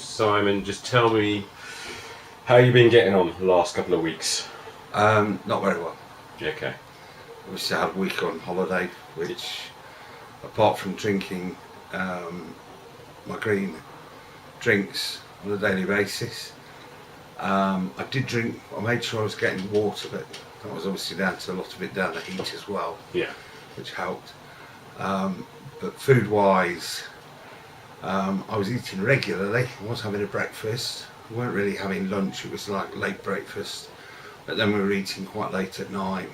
Simon, just tell me how you've been getting on the last couple of weeks. Not very well. Okay. Obviously, I had a week on holiday, which, apart from drinking my green drinks on a daily basis, I did drink. I made sure I was getting water, but that was obviously down to a lot of it down the heat as well, Yeah. which helped. But food-wise, I was eating regularly. I was having a breakfast. We weren't really having lunch. It was like late breakfast, but then we were eating quite late at night,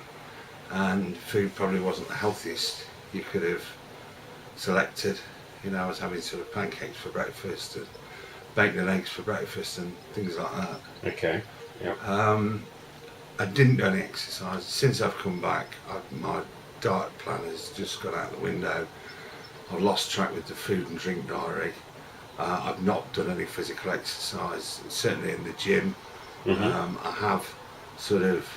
and food probably wasn't the healthiest you could have selected. You know, I was having sort of pancakes for breakfast and bacon and eggs for breakfast and things like that. Okay. Yeah. I didn't do any exercise. Since I've come back, my diet plan has just gone out the window. I've lost track with the food and drink diary. I've not done any physical exercise, certainly in the gym. I have sort of,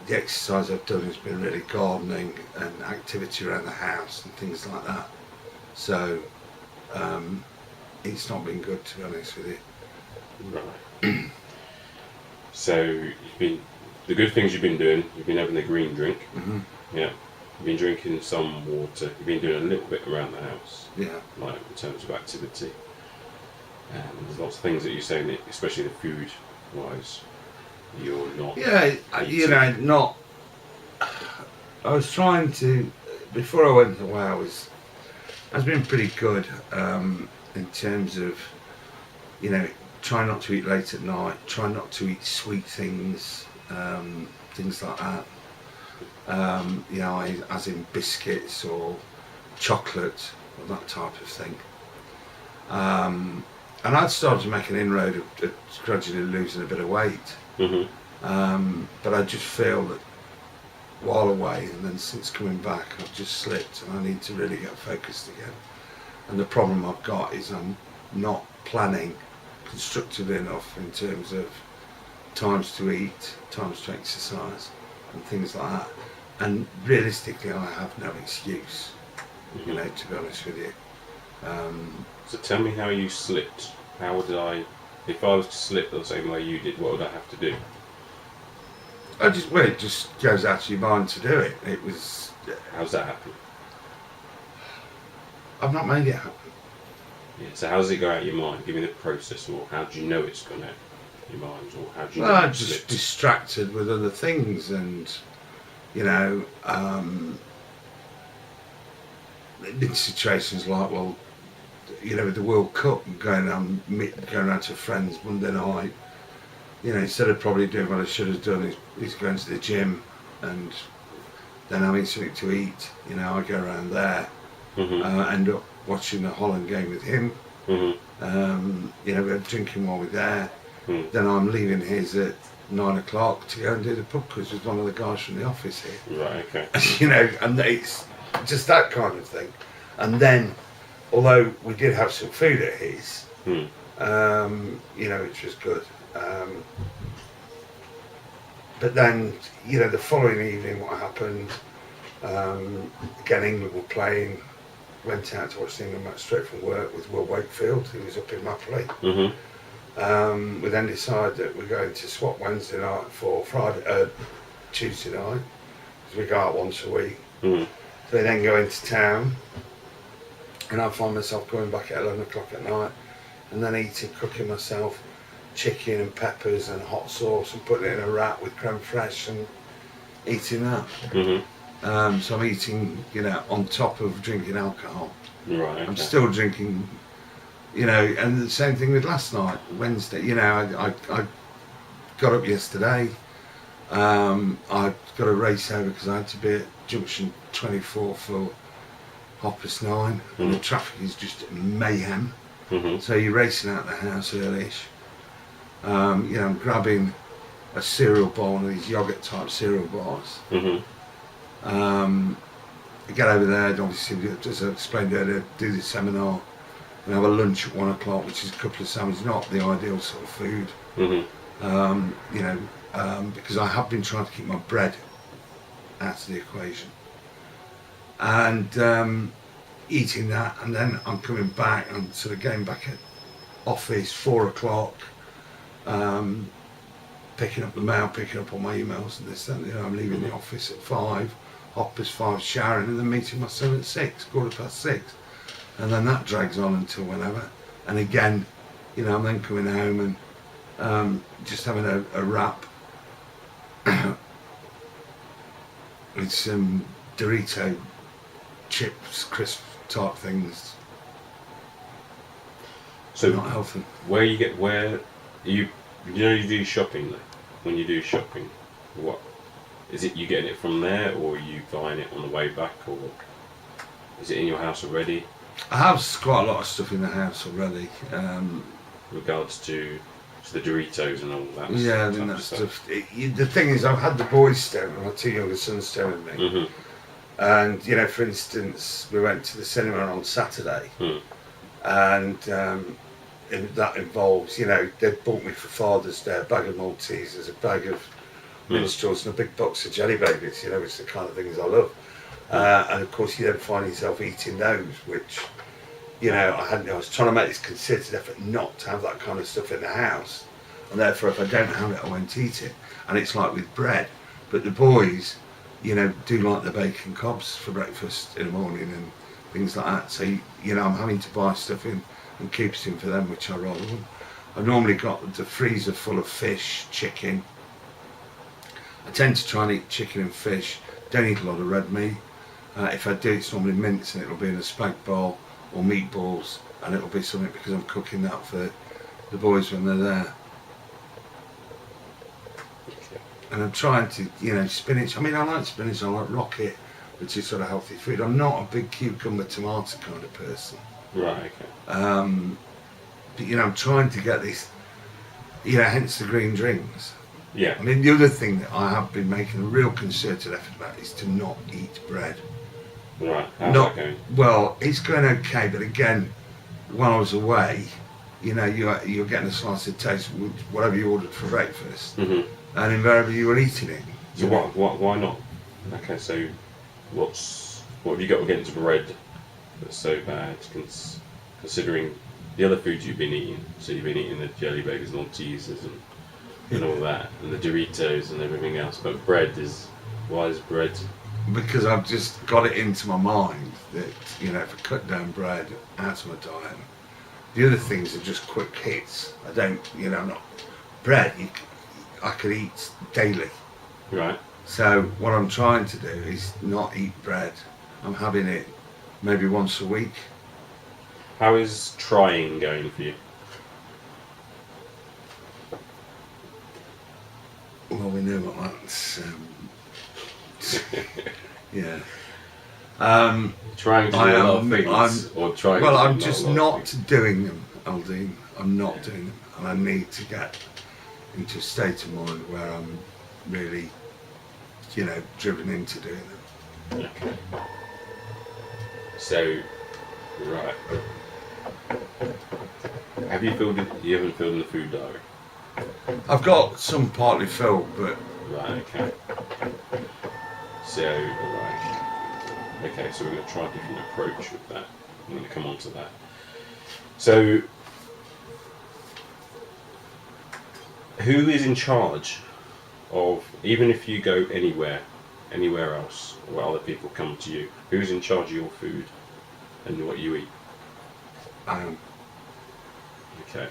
the exercise I've done has been really gardening and activity around the house and things like that. So it's not been good, to be honest with you. Right. So the good things you've been doing. You've been having the green drink. Mm-hmm. Yeah. You've been drinking some water. You've been doing a little bit around the house. Yeah. Like in terms of activity. There's lots of things that you're saying, that, especially the food wise, you're not. Yeah, you know, not. I was trying to, before I went away, I was been pretty good in terms of, you know, try not to eat late at night, try not to eat sweet things, things like that. You know, as in biscuits or chocolate or that type of thing. And I'd started to make an inroad of gradually losing a bit of weight. Mm-hmm. But I just feel that while away, and then since coming back, I've just slipped, and I need to really get focused again. And the problem I've got is I'm not planning constructively enough in terms of times to eat, times to exercise, and things like that. And realistically, I have no excuse, Mm-hmm. you know, to be honest with you. So tell me how you slipped. How would if I was to slip the same way you did, what would I have to do? It just goes out of your mind to do it. It was. How's that happen? I've not made it happen. Yeah, so how does it go out of your mind? Give me the process, or how do you know it's gone out of your mind, or how do you know I'm it's just slipped? distracted with other things, and you know, in situations like, well, you know, with the World Cup, going around to friends Monday night, you know, instead of probably doing what I should have done is going to the gym and then having something to eat. You know, I go around there, end up watching the Holland game with him. Mm-hmm. You know, we're drinking while we're there. Mm. Then I'm leaving his at 9 o'clock to go and do the pub quiz with one of the guys from the office here. Right, okay. You know, and it's just that kind of thing. And then, although we did have some food at his, Mm. you know, which was good. But then, you know, the following evening, what happened? Again, England were playing. Went out to watch the England match straight from work with Will Wakefield, who was up in Mapley. Mm-hmm. We then decided that we're going to swap Wednesday night for Tuesday night, because we go out once a week. Mm-hmm. So we then go into town, and I find myself going back at 11 o'clock at night, and then cooking myself chicken and peppers and hot sauce and putting it in a wrap with creme fraiche and eating that. Mm-hmm. So I'm eating, you know, on top of drinking alcohol. Right, okay. I'm still drinking, you know, and the same thing with last night, Wednesday. You know, I got up yesterday. I got a race over because I had to be at junction 24 for 9:30, and the traffic is just mayhem. Mm-hmm. So you're racing out the house early-ish. You know, I'm grabbing a cereal bar, one of these yogurt type cereal bars. Mm-hmm. I get over there, and obviously, as I explained earlier, do the seminar and have a lunch at 1 o'clock, which is a couple of sandwiches, not the ideal sort of food. Mm-hmm. You know, because I have been trying to keep my bread out of the equation. And eating that, and then I'm coming back, I'm sort of getting back at office 4 o'clock, picking up the mail, picking up all my emails and this, that, and the other. I'm leaving the office at 5, half past 5, showering, and then meeting my son at 6, 6:15. And then that drags on until whenever. And again, you know, I'm then coming home and just having a wrap with some Dorito chips, crisp type things. So not healthy. where you do shopping though? When you do shopping, what is it? You getting it from there, or are you buying it on the way back, or is it in your house already? I have quite a lot of stuff in the house already. Regards to the Doritos and all that. Yeah, I mean that stuff. The thing is, I've had the boys stay, my 2 younger sons stay with me, Mm-hmm. and you know, for instance, we went to the cinema on Saturday, and that involves, you know, they bought me for Father's Day a bag of Maltesers, a bag of minstrels, and a big box of Jelly Babies, you know, which are the kind of things I love. And of course, you then find yourself eating those, which, you know, I was trying to make this concerted effort not to have that kind of stuff in the house, and therefore, if I don't have it, I won't eat it. And it's like with bread, but the boys, you know, do like the bacon cobs for breakfast in the morning and things like that. So, you know, I'm having to buy stuff in and keep it in for them, which I rather wouldn't. I've normally got the freezer full of fish, chicken. I tend to try and eat chicken and fish. Don't eat a lot of red meat. If I do, it's normally mince, and it'll be in a spag bowl or meatballs, and it'll be something because I'm cooking that for the boys when they're there. And I'm trying to, you know, spinach. I mean, I like spinach, I like rocket, which is sort of healthy food. I'm not a big cucumber tomato kind of person. Right. Okay. But, you know, I'm trying to get this, you know, hence the green drinks. Yeah. I mean, the other thing that I have been making a real concerted effort about is to not eat bread. Right. How's that going? Well, it's going okay, but again, while I was away, you know, you're getting a slice of toast with whatever you ordered for breakfast, Mm-hmm. and invariably you were eating it. So why not? Okay, so what have you got against bread that's so bad, considering the other foods you've been eating? So you've been eating the Jelly Babies and Maltesers and all that, and the Doritos and everything else, but why is bread? Because I've just got it into my mind that, you know, if I cut down bread out of my diet, the other things are just quick hits. I don't, you know, not bread. I could eat daily. Right. So what I'm trying to do is not eat bread. I'm having it maybe once a week. How is trying going for you? Well, we know what that's. Yeah. Trying to do a lot of things, or trying. Well, to I'm do just a lot of not things? doing them, Aldine. I'm not doing them, and I need to get into a state of mind where I'm really, you know, driven into doing them. Okay. So, right. Have you filled it? You haven't filled in the food diary. I've got some partly filled, but Right. Okay. So, right. Okay. So we're going to try a different approach with that. I'm going to come on to that. So, who is in charge of, even if you go anywhere else, where other people come to you, who's in charge of your food and what you eat? Okay.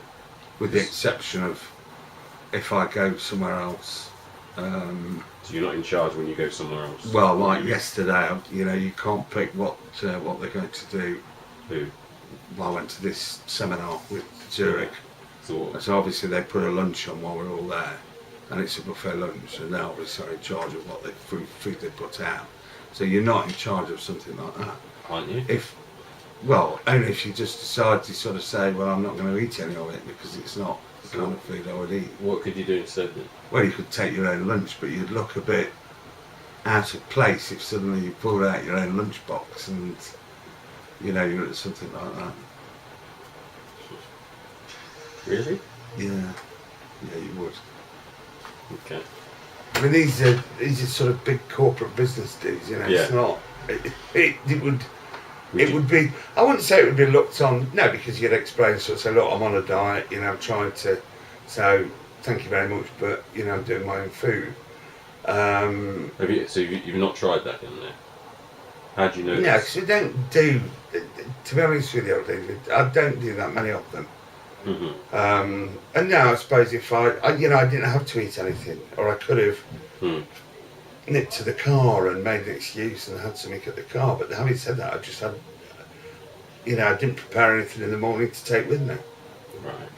with the exception of if I go somewhere else. So you're not in charge when you go somewhere else? Well, like yesterday, you know, you can't pick what they're going to do. Who? Well, I went to this seminar with Zurich. So, So obviously they put a lunch on while we're all there, and it's a buffet lunch, and they're obviously in charge of what food they put out. So you're not in charge of something like that. aren't you? Only if you just decide to sort of say, well, I'm not going to eat any of it because it's not the kind of food I would eat. What could you do instead then? Well, you could take your own lunch, but you'd look a bit out of place if suddenly you pulled out your own lunchbox and, you know, you're at something like that. Really? Yeah, you would. Okay. I mean, these are sort of big corporate business dudes, you know. Yeah. It's not. It would. It would be, I wouldn't say it would be looked on, no, because you'd explain, sort of say, look, I'm on a diet, you know, I'm trying to, so thank you very much, but, you know, I'm doing my own food. You've not tried that in there? How do you know? No, because we don't do, to be honest with you, David, I don't do that many of them. Mm-hmm. And now I suppose if I didn't have to eat anything, or I could have nipped to the car and made an excuse and had something at the car. But having said that, I just had, I didn't prepare anything in the morning to take with me. Right.